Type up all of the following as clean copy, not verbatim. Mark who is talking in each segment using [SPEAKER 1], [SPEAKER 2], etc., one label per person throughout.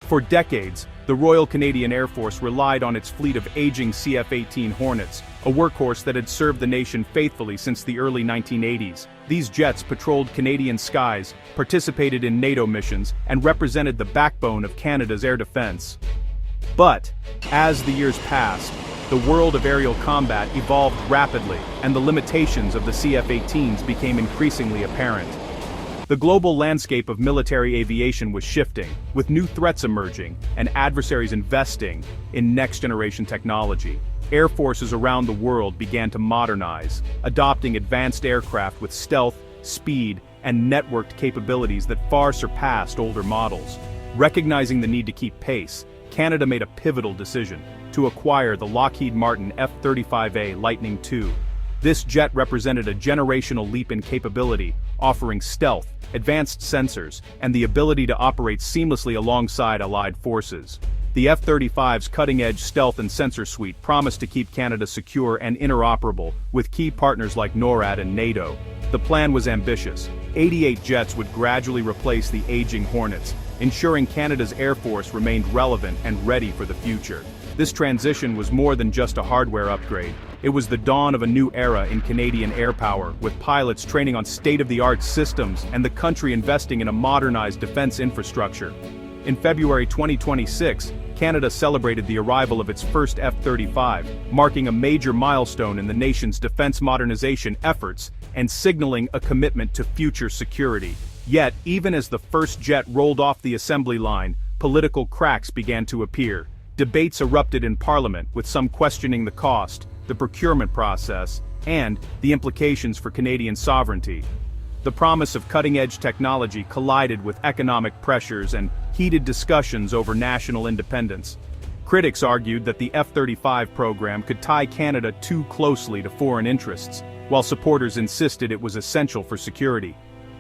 [SPEAKER 1] For decades, the Royal Canadian Air Force relied on its fleet of aging CF-18 Hornets, a workhorse that had served the nation faithfully since the early 1980s. These jets patrolled Canadian skies, participated in NATO missions, and represented the backbone of Canada's air defense. But, as the years passed, the world of aerial combat evolved rapidly, and the limitations of the CF-18s became increasingly apparent. The global landscape of military aviation was shifting, with new threats emerging, and adversaries investing in next-generation technology. Air forces around the world began to modernize, adopting advanced aircraft with stealth, speed, and networked capabilities that far surpassed older models. Recognizing the need to keep pace, Canada made a pivotal decision to acquire the Lockheed Martin F-35A Lightning II. This jet represented a generational leap in capability, offering stealth, advanced sensors, and the ability to operate seamlessly alongside allied forces. The F-35's cutting-edge stealth and sensor suite promised to keep Canada secure and interoperable with key partners like NORAD and NATO. The plan was ambitious. 88 jets would gradually replace the aging Hornets, ensuring Canada's Air Force remained relevant and ready for the future. This transition was more than just a hardware upgrade. It was the dawn of a new era in Canadian air power, with pilots training on state-of-the-art systems and the country investing in a modernized defense infrastructure. In February 2026, Canada celebrated the arrival of its first F-35, marking a major milestone in the nation's defense modernization efforts and signaling a commitment to future security. Yet, even as the first jet rolled off the assembly line, political cracks began to appear. Debates erupted in Parliament, with some questioning the cost, the procurement process, and the implications for Canadian sovereignty. The promise of cutting-edge technology collided with economic pressures and heated discussions over national independence. Critics argued that the F-35 program could tie Canada too closely to foreign interests, while supporters insisted it was essential for security.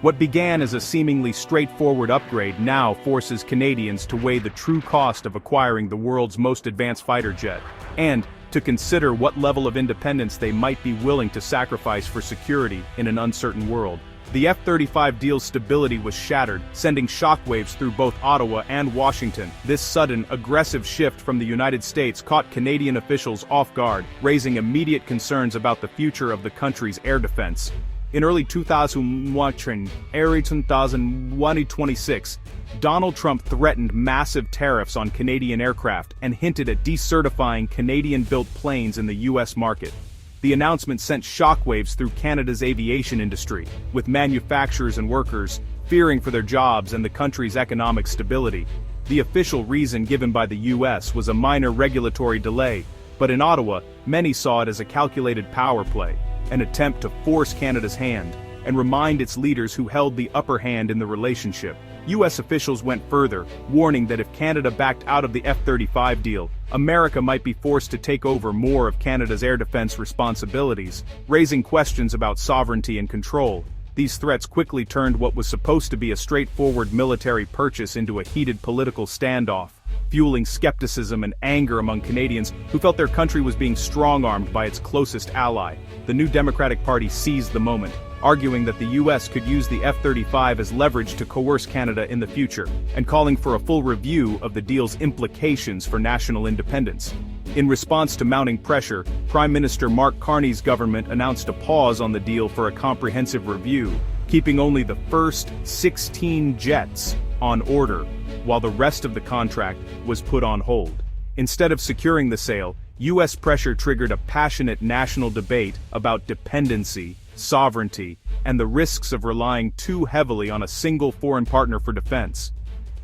[SPEAKER 1] What began as a seemingly straightforward upgrade now forces Canadians to weigh the true cost of acquiring the world's most advanced fighter jet, and to consider what level of independence they might be willing to sacrifice for security in an uncertain world. The F-35 deal's stability was shattered, sending shockwaves through both Ottawa and Washington. This sudden, aggressive shift from the United States caught Canadian officials off guard, raising immediate concerns about the future of the country's air defense. In early 2026, Donald Trump threatened massive tariffs on Canadian aircraft and hinted at decertifying Canadian-built planes in the U.S. market. The announcement sent shockwaves through Canada's aviation industry, with manufacturers and workers fearing for their jobs and the country's economic stability. The official reason given by the U.S. was a minor regulatory delay, but in Ottawa, many saw it as a calculated power play, an attempt to force Canada's hand and remind its leaders who held the upper hand in the relationship. U.S. officials went further, warning that if Canada backed out of the F-35 deal, America might be forced to take over more of Canada's air defense responsibilities, raising questions about sovereignty and control. These threats quickly turned what was supposed to be a straightforward military purchase into a heated political standoff, fueling skepticism and anger among Canadians who felt their country was being strong-armed by its closest ally. The New Democratic Party seized the moment, arguing that the U.S. could use the F-35 as leverage to coerce Canada in the future, and calling for a full review of the deal's implications for national independence. In response to mounting pressure, Prime Minister Mark Carney's government announced a pause on the deal for a comprehensive review, keeping only the first 16 jets on order, while the rest of the contract was put on hold. Instead of securing the sale, U.S. pressure triggered a passionate national debate about dependency, sovereignty, and the risks of relying too heavily on a single foreign partner for defense.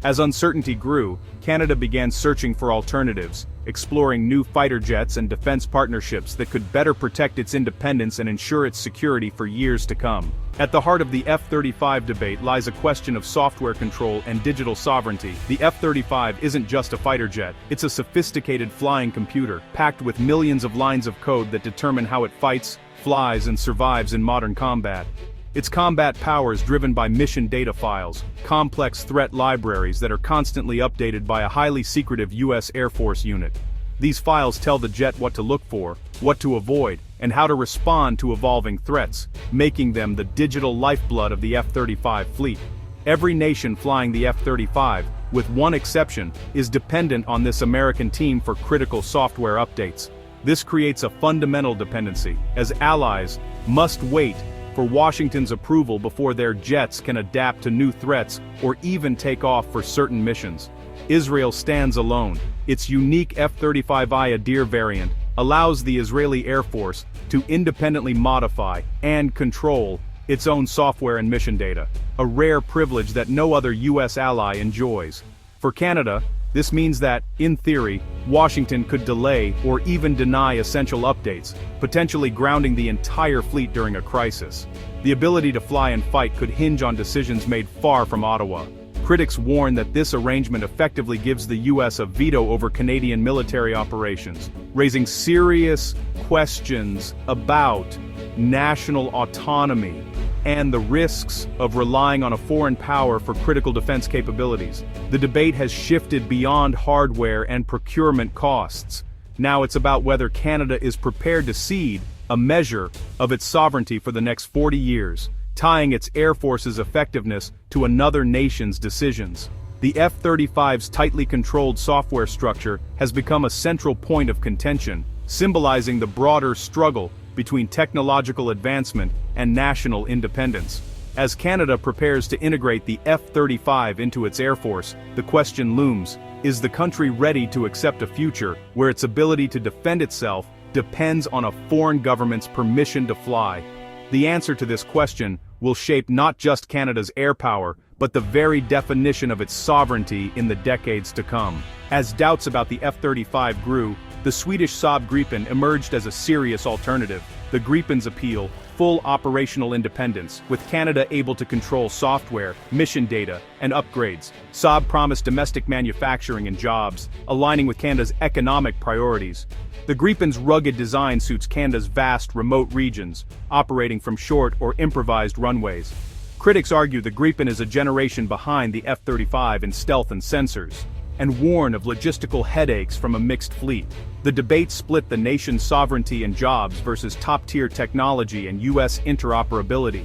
[SPEAKER 1] As uncertainty grew, Canada began searching for alternatives, exploring new fighter jets and defense partnerships that could better protect its independence and ensure its security for years to come. At the heart of the F-35 debate lies a question of software control and digital sovereignty. The F-35 isn't just a fighter jet, it's a sophisticated flying computer, packed with millions of lines of code that determine how it fights, flies, and survives in modern combat. Its combat power is driven by mission data files, complex threat libraries that are constantly updated by a highly secretive U.S. Air Force unit. These files tell the jet what to look for, what to avoid, and how to respond to evolving threats, making them the digital lifeblood of the F-35 fleet. Every nation flying the F-35, with one exception, is dependent on this American team for critical software updates. This creates a fundamental dependency, as allies must wait for Washington's approval before their jets can adapt to new threats or even take off for certain missions. Israel stands alone. Its unique F-35I Adir variant allows the Israeli Air Force to independently modify and control its own software and mission data, a rare privilege that no other U.S. ally enjoys. For Canada, this means that, in theory, Washington could delay or even deny essential updates, potentially grounding the entire fleet during a crisis. The ability to fly and fight could hinge on decisions made far from Ottawa. Critics warn that this arrangement effectively gives the U.S. a veto over Canadian military operations, raising serious questions about national autonomy and the risks of relying on a foreign power for critical defense capabilities. The debate has shifted beyond hardware and procurement costs. Now it's about whether Canada is prepared to cede a measure of its sovereignty for the next 40 years, tying its Air Force's effectiveness to another nation's decisions. The F-35's tightly controlled software structure has become a central point of contention, symbolizing the broader struggle between technological advancement and national independence. As Canada prepares to integrate the F-35 into its Air Force, the question looms: is the country ready to accept a future where its ability to defend itself depends on a foreign government's permission to fly? The answer to this question will shape not just Canada's air power, but the very definition of its sovereignty in the decades to come. As doubts about the F-35 grew, the Swedish Saab Gripen emerged as a serious alternative. The Gripen's appeal: full operational independence, with Canada able to control software, mission data, and upgrades. Saab promised domestic manufacturing and jobs, aligning with Canada's economic priorities. The Gripen's rugged design suits Canada's vast, remote regions, operating from short or improvised runways. Critics argue the Gripen is a generation behind the F-35 in stealth and sensors, and warn of logistical headaches from a mixed fleet. The debate split the nation's sovereignty and jobs versus top-tier technology and U.S. interoperability.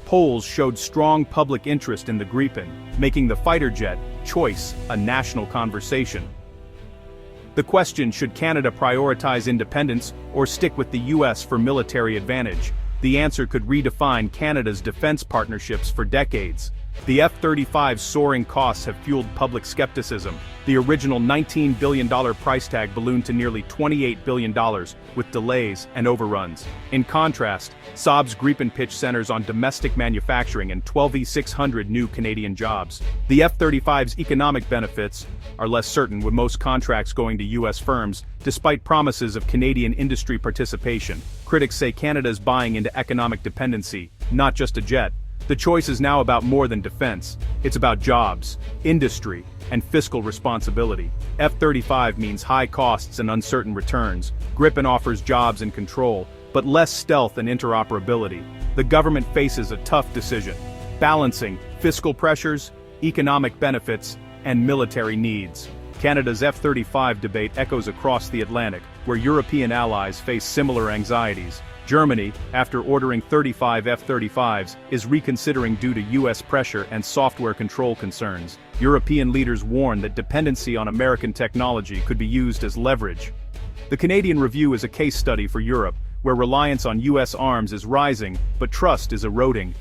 [SPEAKER 1] Polls showed strong public interest in the Gripen, making the fighter jet choice a national conversation. The question: should Canada prioritize independence or stick with the U.S. for military advantage? The answer could redefine Canada's defense partnerships for decades. The F-35's soaring costs have fueled public skepticism. The original $19 billion price tag ballooned to nearly $28 billion, with delays and overruns. In contrast, Saab's Gripen pitch centers on domestic manufacturing and 12,600 new Canadian jobs. The F-35's economic benefits are less certain, with most contracts going to U.S. firms, despite promises of Canadian industry participation. Critics say Canada is buying into economic dependency, not just a jet. The choice is now about more than defense. It's about jobs, industry, and fiscal responsibility. F-35 means high costs and uncertain returns. Gripen offers jobs and control, but less stealth and interoperability. The government faces a tough decision: balancing fiscal pressures, economic benefits, and military needs. Canada's F-35 debate echoes across the Atlantic, where European allies face similar anxieties. Germany, after ordering 35 F-35s, is reconsidering due to U.S. pressure and software control concerns. European leaders warn that dependency on American technology could be used as leverage. The Canadian Review is a case study for Europe, where reliance on U.S. arms is rising, but trust is eroding.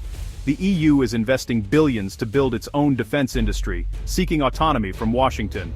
[SPEAKER 1] The EU is investing billions to build its own defense industry, seeking autonomy from Washington.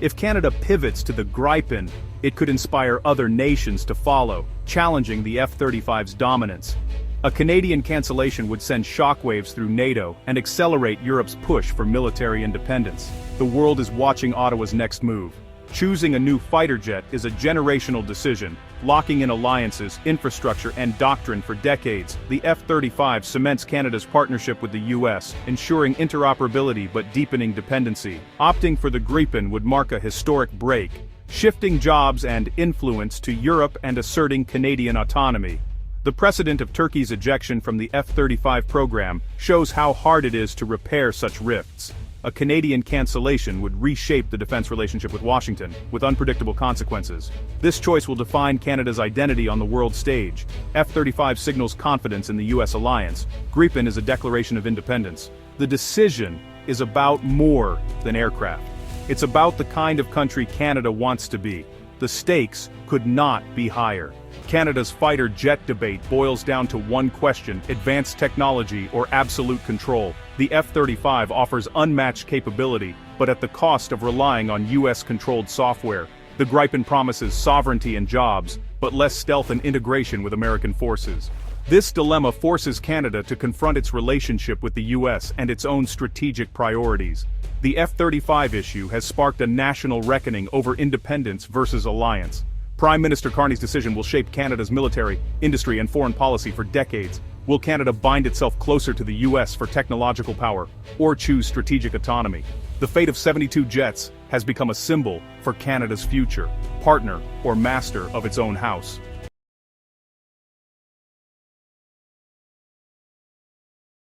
[SPEAKER 1] If Canada pivots to the Gripen, it could inspire other nations to follow, challenging the F-35's dominance. A Canadian cancellation would send shockwaves through NATO and accelerate Europe's push for military independence. The world is watching Ottawa's next move. Choosing a new fighter jet is a generational decision, locking in alliances, infrastructure, and doctrine for decades. The F-35 cements Canada's partnership with the U.S., ensuring interoperability but deepening dependency. Opting for the Gripen would mark a historic break, shifting jobs and influence to Europe and asserting Canadian autonomy. The precedent of Turkey's ejection from the F-35 program shows how hard it is to repair such rifts. A Canadian cancellation would reshape the defense relationship with Washington, with unpredictable consequences. This choice will define Canada's identity on the world stage. F-35 signals confidence in the U.S. alliance. Gripen is a declaration of independence. The decision is about more than aircraft. It's about the kind of country Canada wants to be. The stakes could not be higher. Canada's fighter jet debate boils down to one question: advanced technology or absolute control. The F-35 offers unmatched capability, but at the cost of relying on US-controlled software. The Gripen promises sovereignty and jobs, but less stealth and integration with American forces. This dilemma forces Canada to confront its relationship with the US and its own strategic priorities. The F-35 issue has sparked a national reckoning over independence versus alliance. Prime Minister Carney's decision will shape Canada's military, industry and foreign policy for decades. Will Canada bind itself closer to the US for technological power, or choose strategic autonomy? The fate of 72 jets has become a symbol for Canada's future, partner or master of its own house.